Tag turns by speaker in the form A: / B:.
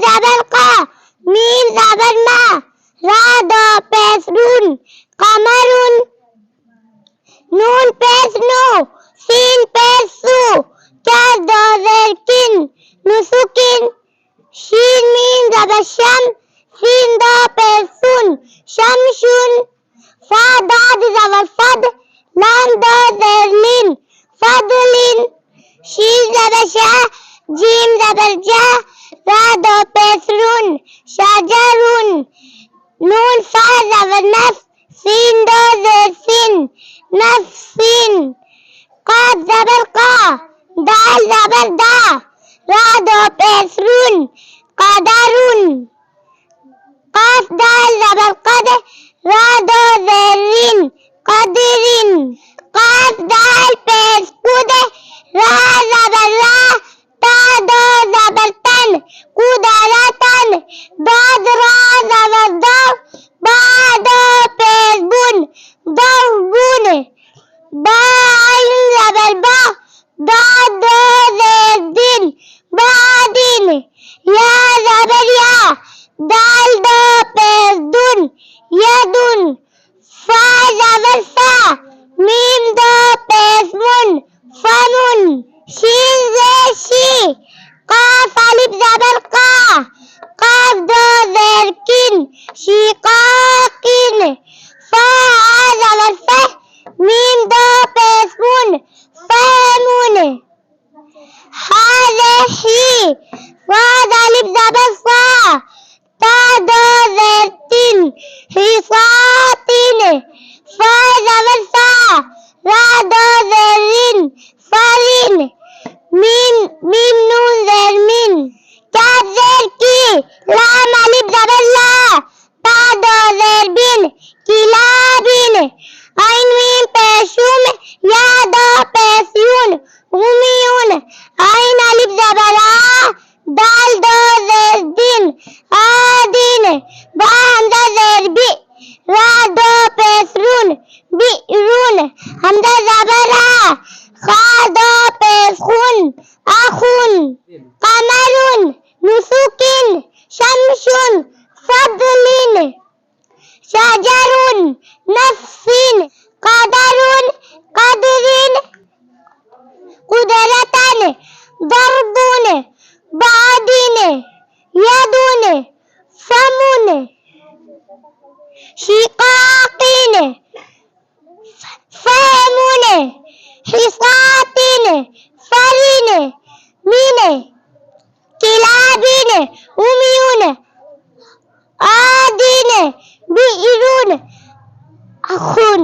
A: زبر قا ميم زبر ما را دا پیش رون قمرون نون پیش نو سین پیش سو کاف دا زیر کن نسوکن شین میم زبر شم سین دا پیش سون شمشون فا داد زبر فد لام دا زیر لین فضلین شین زبر شا جیم زبر جا را دا پیش رون شجرون نون فا زبر نف سین دا زیر سین نفسین قاف زبر قا دال زبر دا را دا پیش رون قدرون قاف دال زبر قد را دا زیر رین قدرین قاف دال پیش قد را زبر را تا دا زبر تن قدرتن داد را زبر دا با دا پیش بون دون با عین زبر با داد دا زیر دین بادین یا زبر یا دال دا پیش دون یدون فا زبر فا میم دا پیش من فمون شین زیر شی قاف الف زبر قا قاف دا زیر کن شقاقین فا زبر فه میم دا پیش من فهمون هذا حی فاد الف زبر فا تا دا زیر تن حصاتین فا زبر فا را دا زیر رین فرین میم نون زیر من کاف زیر کی لام الف زبر لا تا دا زیر بین کلابین عین میم پیشوم یا دا پیشون امیون عین الف زبر آ دال دا زیر دین آدین با حمزه زیر بی را دا پیشرون بیرون حمزه زبر آ خا دا پیشخون اخون قمرون نسوکن شمشون فضلین شجرون نفسین قدرون قدرین قدرتن ضربون بعدین یدون فمون شقاقین فهمون حصاتین فرین مین کلابین امیون آدین بیرون اخون